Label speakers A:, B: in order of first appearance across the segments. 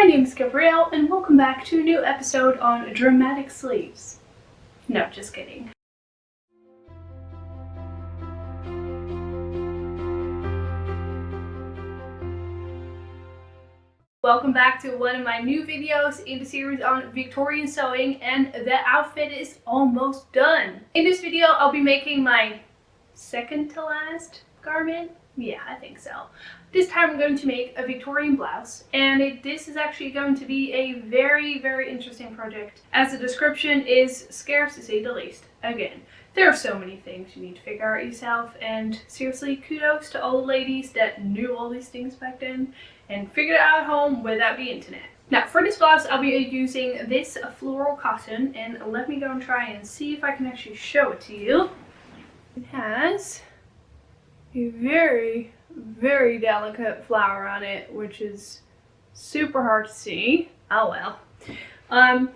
A: name is Gabrielle and welcome back to a new episode on dramatic sleeves. No, just kidding. Welcome back to one of my new videos in the series on Victorian sewing, and the outfit is almost done. In this video I'll be making my second to last garment. Yeah, I think so. This time I'm going to make a Victorian blouse, and this is actually going to be a very interesting project, as the description is scarce to say the least. Again, there are so many things you need to figure out yourself, and seriously, kudos to all the ladies that knew all these things back then and figured it out at home without the internet. Now for this blouse I'll be using this floral cotton, and let me go and try and see if I can actually show it to you. It has a very delicate flower on it, which is super hard to see. Oh well.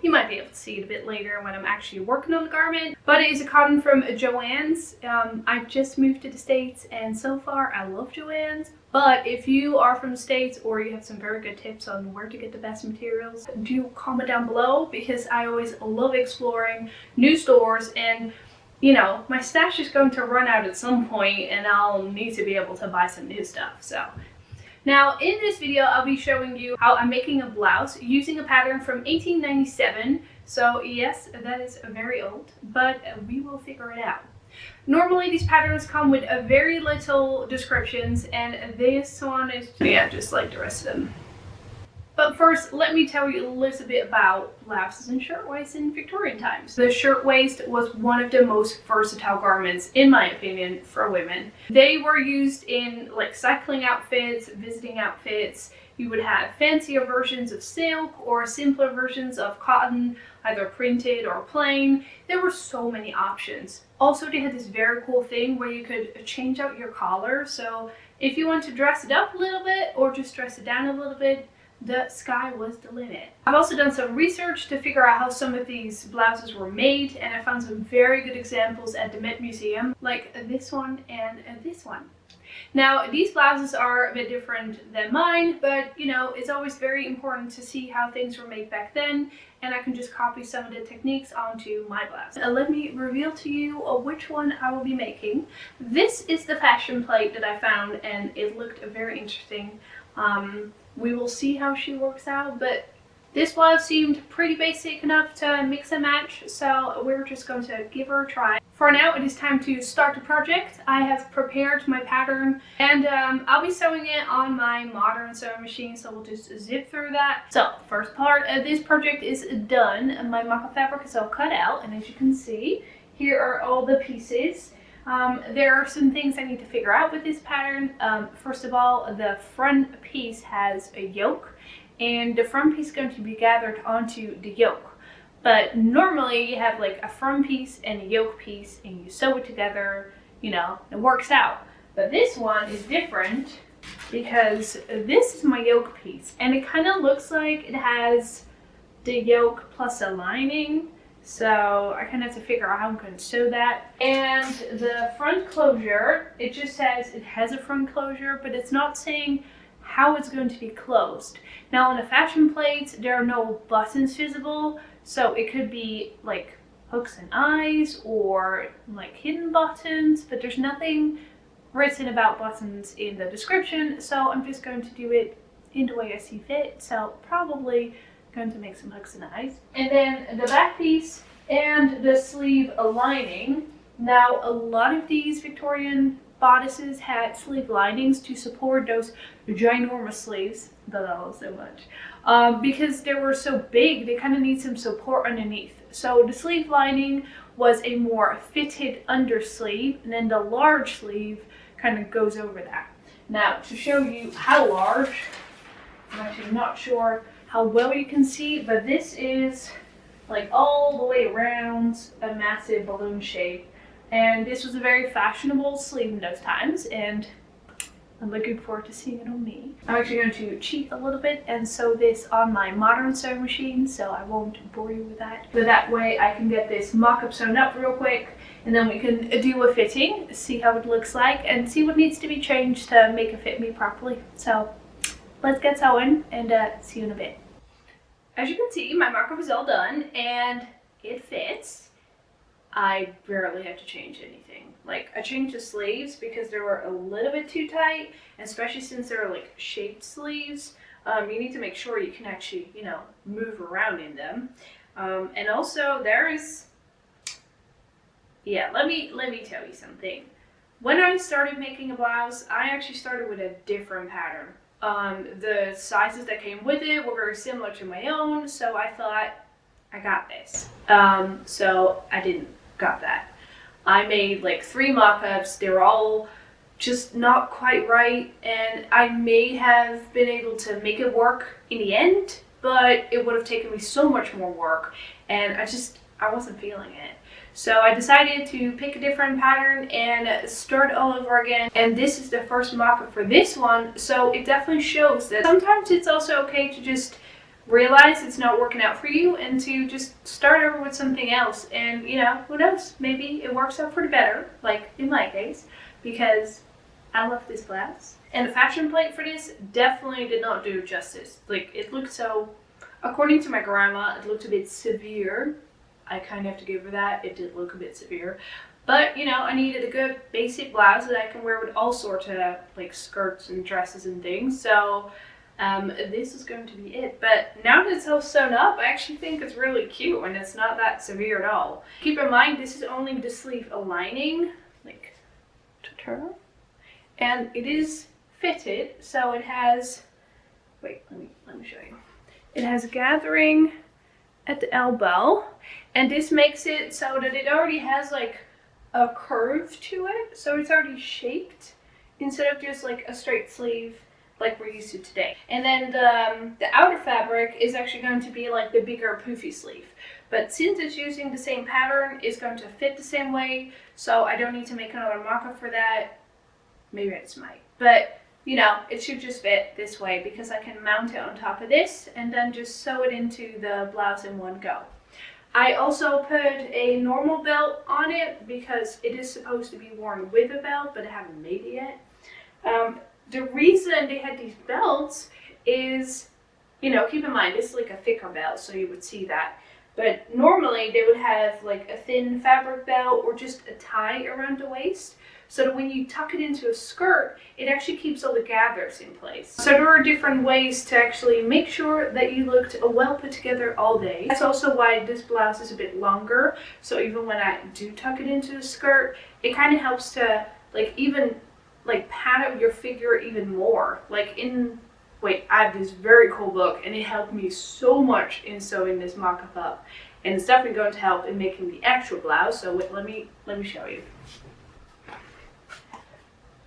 A: You might be able to see it a bit later when I'm actually working on the garment. But it is a cotton from Joann's. I just moved to the States, and so far I love Joann's. But if you are from the States or you have some very good tips on where to get the best materials, do comment down below, because I always love exploring new stores, and you know, my stash is going to run out at some point and I'll need to be able to buy some new stuff. So now in this video I'll be showing you how I'm making a blouse using a pattern from 1897. So yes, that is very old, but we will figure it out. Normally these patterns come with a very little descriptions, and this one is, yeah, just like the rest of them. But first, let me tell you a little bit about blouses and shirtwaists in Victorian times. The shirtwaist was one of the most versatile garments, in my opinion, for women. They were used in like cycling outfits, visiting outfits. You would have fancier versions of silk or simpler versions of cotton, either printed or plain. There were so many options. Also, they had this very cool thing where you could change out your collar. So if you want to dress it up a little bit or just dress it down a little bit, the sky was the limit. I've also done some research to figure out how some of these blouses were made, and I found some very good examples at the Met Museum, like this one and this one. Now these blouses are a bit different than mine, but you know, it's always very important to see how things were made back then, and I can just copy some of the techniques onto my blouse. Let me reveal to you which one I will be making. This is the fashion plate that I found, and it looked very interesting. We will see how she works out, but this blouse seemed pretty basic enough to mix and match, so we're just going to give her a try. For now, it is time to start the project. I have prepared my pattern, and I'll be sewing it on my modern sewing machine, so we'll just zip through that. So, first part of this project is done. My mock-up fabric is all cut out, and as you can see, here are all the pieces. There are some things I need to figure out with this pattern. First of all, the front piece has a yoke, and the front piece is going to be gathered onto the yoke. But normally you have like a front piece and a yoke piece, and you sew it together, you know, it works out. But this one is different because this is my yoke piece, and it kind of looks like it has the yoke plus a lining. So I kind of have to figure out how I'm going to sew that. And the front closure, it just says it has a front closure, but it's not saying how it's going to be closed. Now on the fashion plates, there are no buttons visible, so it could be like hooks and eyes or like hidden buttons, but there's nothing written about buttons in the description, so I'm just going to do it in the way I see fit. So probably going to make some hooks and eyes. And then the back piece and the sleeve lining. Now a lot of these Victorian bodices had sleeve linings to support those ginormous sleeves that I love so much, because they were so big, they kind of need some support underneath. So the sleeve lining was a more fitted undersleeve, and then the large sleeve kind of goes over that. Now to show you how large, I'm actually not sure how well you can see, but this is like all the way around a massive balloon shape, and this was a very fashionable sleeve in those times, and I'm looking forward to seeing it on me. I'm actually going to cheat a little bit and sew this on my modern sewing machine, so I won't bore you with that. So that way I can get this mock-up sewn up real quick, and then we can do a fitting, see how it looks like, and see what needs to be changed to make it fit me properly. So let's get sewing and see you in a bit. As you can see, my mock-up is all done and it fits. I barely had to change anything. Like, I changed the sleeves because they were a little bit too tight, especially since they're like shaped sleeves. You need to make sure you can actually, you know, move around in them. And also there is, yeah, let me tell you something. When I started making a blouse, I actually started with a different pattern. The sizes that came with it were very similar to my own, so I thought, I got this. So I didn't got that. I made like 3 mock-ups. They were all just not quite right, and I may have been able to make it work in the end, but it would have taken me so much more work, and I wasn't feeling it. So I decided to pick a different pattern and start all over again. And this is the first mock-up for this one, so it definitely shows that sometimes it's also okay to just realize it's not working out for you and to just start over with something else. And, you know, who knows, maybe it works out for the better, like in my case, because I love this blouse. And the fashion plate for this definitely did not do justice. Like, it looked so, according to my grandma, it looked a bit severe. I kind of have to give her that. It did look a bit severe. But, you know, I needed a good basic blouse that I can wear with all sorts of, like, skirts and dresses and things. So, this is going to be it. But now that it's all sewn up, I actually think it's really cute and it's not that severe at all. Keep in mind, this is only the sleeve aligning, like, to turn. And it is fitted, so it has, wait, let me show you. It has gathering at the elbow, and this makes it so that it already has like a curve to it, so it's already shaped instead of just like a straight sleeve like we're used to today. And then the outer fabric is actually going to be like the bigger poofy sleeve, but since it's using the same pattern, it's going to fit the same way, so I don't need to make another mock-up for that. Maybe I just might, but you know, it should just fit this way because I can mount it on top of this and then just sew it into the blouse in one go. I also put a normal belt on it because it is supposed to be worn with a belt, but I haven't made it yet. The reason they had these belts is, you know, keep in mind, this is like a thicker belt, so you would see that. But normally they would have like a thin fabric belt or just a tie around the waist, so that when you tuck it into a skirt, it actually keeps all the gathers in place. So there are different ways to actually make sure that you looked well put together all day. That's also why this blouse is a bit longer, so even when I do tuck it into a skirt, it kind of helps to like even like pad out your figure even more. Like I have this very cool book and it helped me so much in sewing this mock-up up, and it's definitely going to help in making the actual blouse. So wait, let me show you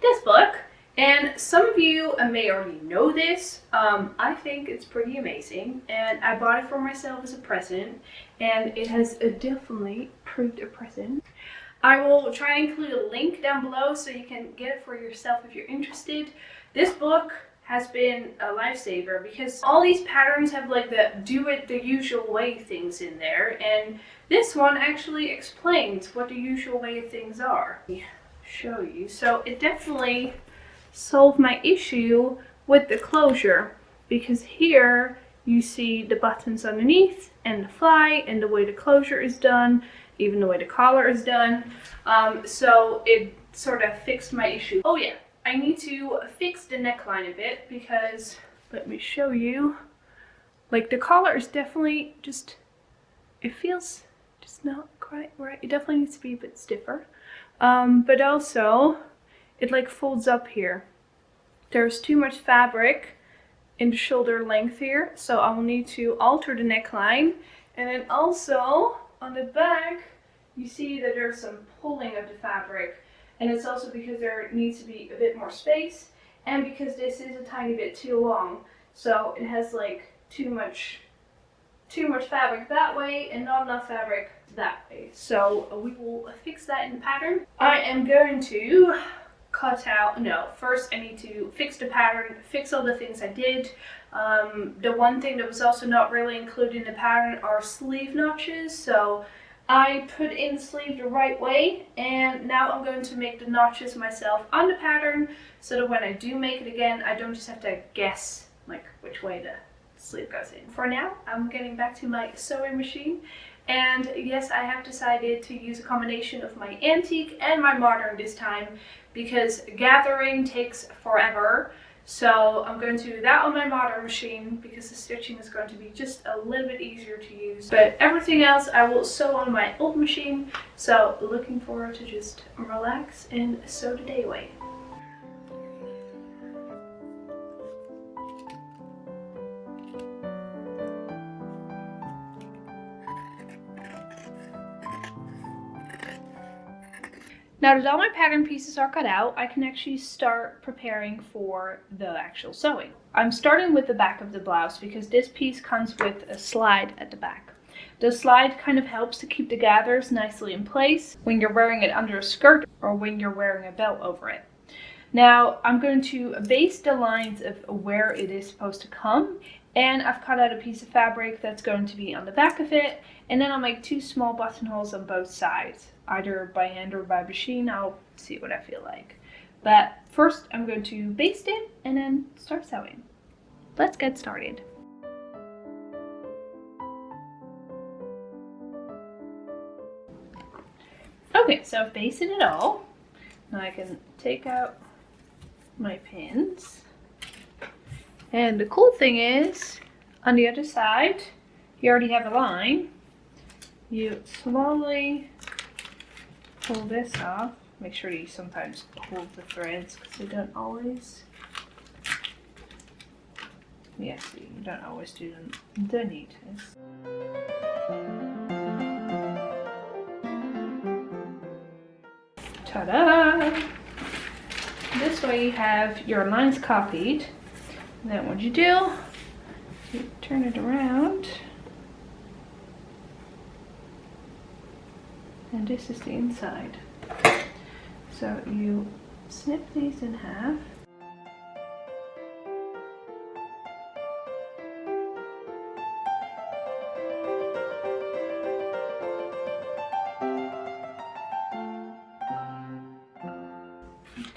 A: this book. And some of you may already know this. I think it's pretty amazing, and I bought it for myself as a present, and it has definitely proved a present. I will try and include a link down below so you can get it for yourself if you're interested. This book has been a lifesaver because all these patterns have like the do it the usual way things in there, and this one actually explains what the usual way of things are. Let me show you. So it definitely solved my issue with the closure, because here you see the buttons underneath and the fly and the way the closure is done, even the way the collar is done. So it sort of fixed my issue. Oh yeah, I need to fix the neckline a bit because, let me show you, like the collar is definitely just, it feels just not quite right. It definitely needs to be a bit stiffer. But also it like folds up here. There's too much fabric in the shoulder length here, so I will need to alter the neckline. And then also on the back, you see that there's some pulling of the fabric, and it's also because there needs to be a bit more space, and because this is a tiny bit too long, so it has like too much fabric that way and not enough fabric that way. So we will fix that in the pattern. I am going to cut out, no, first I need to fix the pattern, fix all the things I did. The one thing that was also not really included in the pattern are sleeve notches, so I put in the sleeve the right way, and now I'm going to make the notches myself on the pattern so that when I do make it again, I don't just have to guess like which way the sleeve goes in. For now, I'm getting back to my sewing machine. And yes, I have decided to use a combination of my antique and my modern this time because gathering takes forever. So I'm going to do that on my modern machine because the stitching is going to be just a little bit easier to use. But everything else I will sew on my old machine. So looking forward to just relax and sew the day away. Now that all my pattern pieces are cut out, I can actually start preparing for the actual sewing. I'm starting with the back of the blouse because this piece comes with a slide at the back. The slide kind of helps to keep the gathers nicely in place when you're wearing it under a skirt or when you're wearing a belt over it. Now I'm going to base the lines of where it is supposed to come, and I've cut out a piece of fabric that's going to be on the back of it, and then I'll make 2 small buttonholes on both sides. Either by hand or by machine, I'll see what I feel like. But first I'm going to baste it and then start sewing. Let's get started. Okay, so I've basted it all. Now I can take out my pins. And the cool thing is, on the other side, you already have a line. You slowly pull this off. Make sure you sometimes hold the threads because they don't always. Yeah, see, you don't always do the neatest. Ta-da! This way you have your lines copied. And then what you do, you turn it around. And this is the inside. So you snip these in half.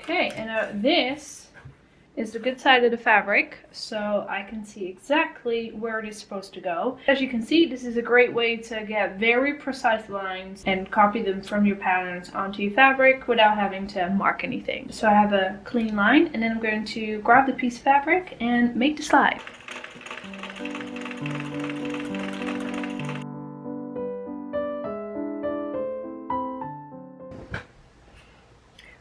A: Okay, and now this is the good side of the fabric, so I can see exactly where it is supposed to go. As you can see, this is a great way to get very precise lines and copy them from your patterns onto your fabric without having to mark anything. So I have a clean line, and then I'm going to grab the piece of fabric and make the slide.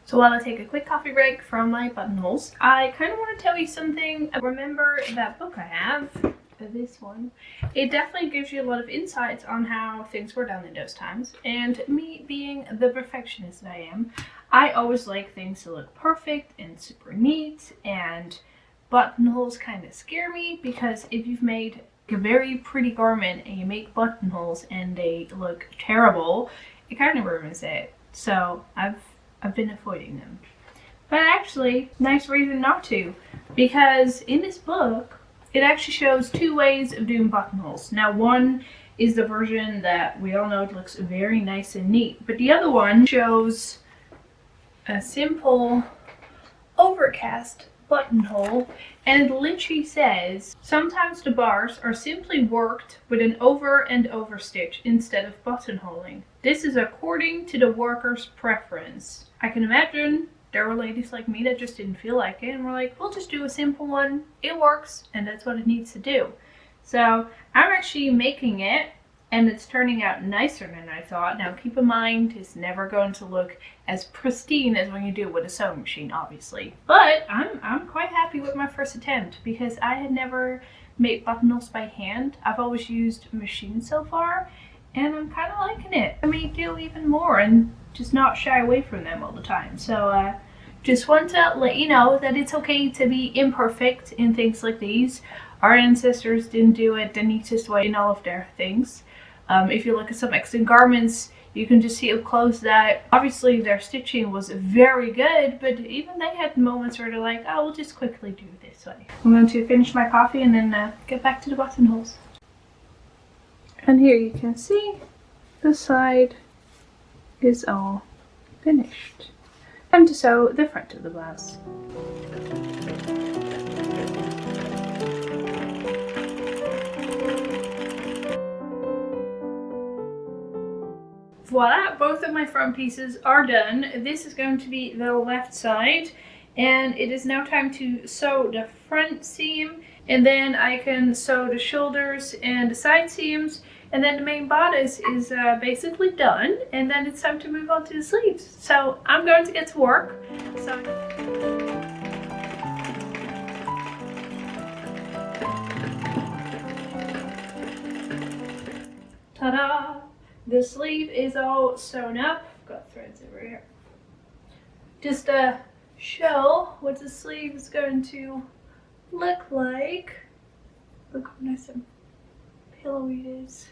A: So while I take a quick coffee break from my buttonholes, I kind of want to tell you something. Remember that book I have, this one? It definitely gives you a lot of insights on how things were done in those times. And me being the perfectionist that I am, I always like things to look perfect and super neat, and buttonholes kind of scare me because if you've made a very pretty garment and you make buttonholes and they look terrible, it kind of ruins it. So I've been avoiding them. But actually, nice reason not to, because in this book it actually shows 2 ways of doing buttonholes. Now one is the version that we all know it looks very nice and neat, but the other one shows a simple overcast buttonhole, and it literally says sometimes the bars are simply worked with an over and over stitch instead of buttonholing. This is according to the worker's preference. I can imagine there were ladies like me that just didn't feel like it and were like, we'll just do a simple one, it works, and that's what it needs to do. So I'm actually making it, and it's turning out nicer than I thought. Now keep in mind, it's never going to look as pristine as when you do it with a sewing machine, obviously. But I'm quite happy with my first attempt because I had never made buttonholes by hand. I've always used machines so far, and I'm kind of liking it. I may do even more and just not shy away from them all the time. So just want to let you know that it's okay to be imperfect in things like these. Our ancestors didn't do it the neatest way in all of their things. If you look at some extant garments, you can just see up close that obviously their stitching was very good, but even they had moments where they're like, oh, we'll just quickly do it this way. I'm going to finish my coffee and then get back to the buttonholes. And here you can see the side is all finished. Time to sew the front of the blouse. voila, both of my front pieces are done. This is going to be the left side, and it is now time to sew the front seam, and then I can sew the shoulders and the side seams, and then the main bodice is basically done, and then it's time to move on to the sleeves. So I'm going to get to work. Ta-da! The sleeve is all sewn up. I've got threads over here. Just to show what the sleeve is going to look like. Look how nice and pillowy it is.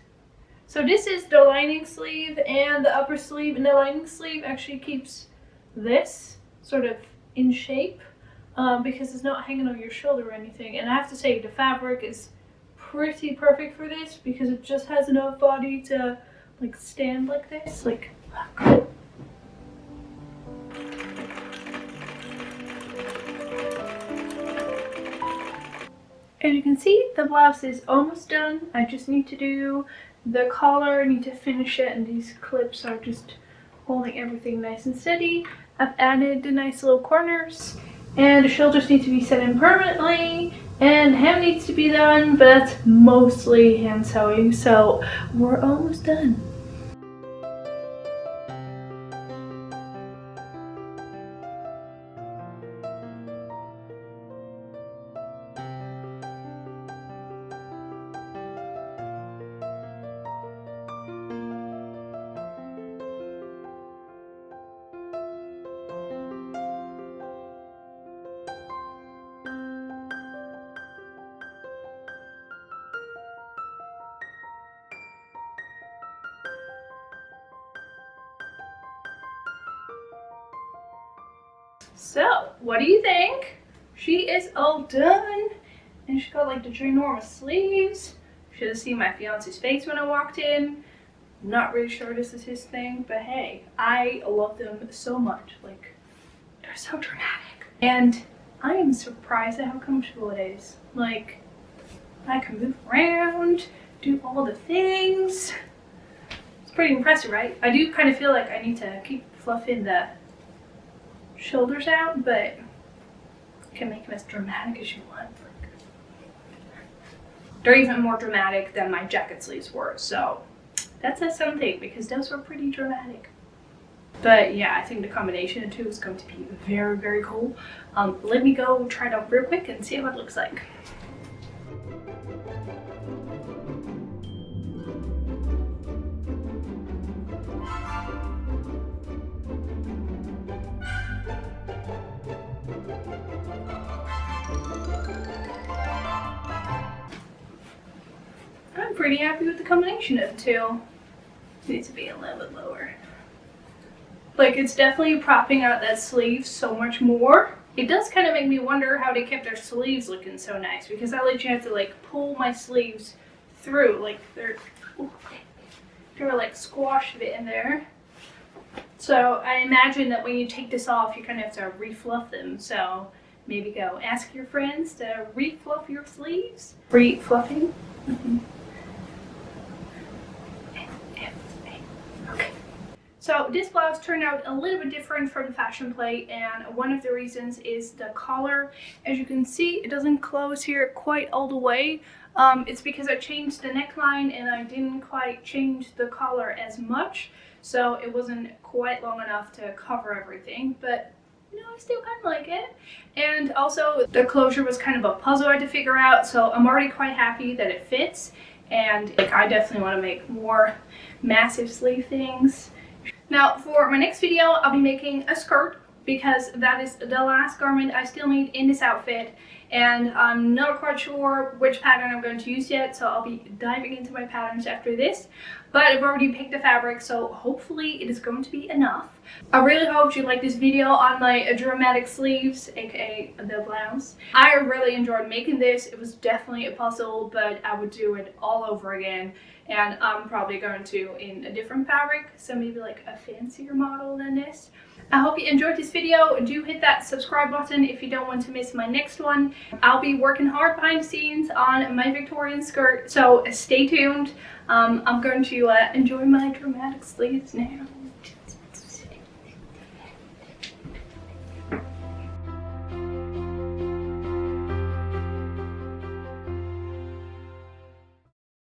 A: So this is the lining sleeve and the upper sleeve, and the lining sleeve actually keeps this sort of in shape because it's not hanging on your shoulder or anything. And I have to say, the fabric is pretty perfect for this because it just has enough body to like stand like this. Like, look. As you can see, the blouse is almost done. I just need to do the collar, I need to finish it, and these clips are just holding everything nice and steady. I've added the nice little corners, and the shoulders need to be set in permanently, and hem needs to be done, but that's mostly hand sewing, so we're almost done. So, what do you think? She is all done, and she got like the ginormous sleeves. Should have seen my fiance's face when I walked in. I'm not really sure this is his thing, but hey, I love them so much. Like, they're so dramatic. And I am surprised at how comfortable it is. Like, I can move around, do all the things. It's pretty impressive, right? I do kind of feel like I need to keep fluffing the shoulders out, but you can make them as dramatic as you want. Like, they're even more dramatic than my jacket sleeves were, so that says something because those were pretty dramatic. But yeah, I think the combination of the two is going to be very, very cool. Let me go try it out real quick and see how it looks like. I'm pretty happy with the combination of the two. It needs to be a little bit lower. Like, it's definitely propping out that sleeve so much more. It does kind of make me wonder how they kept their sleeves looking so nice, because I literally have to like pull my sleeves through, like they were like squashed a bit in there. So I imagine that when you take this off, you kind of have to refluff them. So maybe go ask your friends to refluff your sleeves. Refluffing. Okay. So this blouse turned out a little bit different from the fashion plate, and one of the reasons is the collar. As you can see, it doesn't close here quite all the way. It's because I changed the neckline and I didn't quite change the collar as much, so it wasn't quite long enough to cover everything, but you know, I still kind of like it. And also the closure was kind of a puzzle I had to figure out, so I'm already quite happy that it fits. And like, I definitely want to make more massive sleeve things. Now for my next video, I'll be making a skirt, because that is the last garment I still need in this outfit, and I'm not quite sure which pattern I'm going to use yet, so I'll be diving into my patterns after this. But I've already picked the fabric, so hopefully it is going to be enough. I really hope you like this video on my dramatic sleeves, aka the blouse. I really enjoyed making this. It was definitely a puzzle, but I would do it all over again. And I'm probably going to in a different fabric, so maybe like a fancier model than this. I hope you enjoyed this video. Do hit that subscribe button if you don't want to miss my next one. I'll be working hard behind the scenes on my Victorian skirt, so stay tuned. I'm going to enjoy my dramatic sleeves now.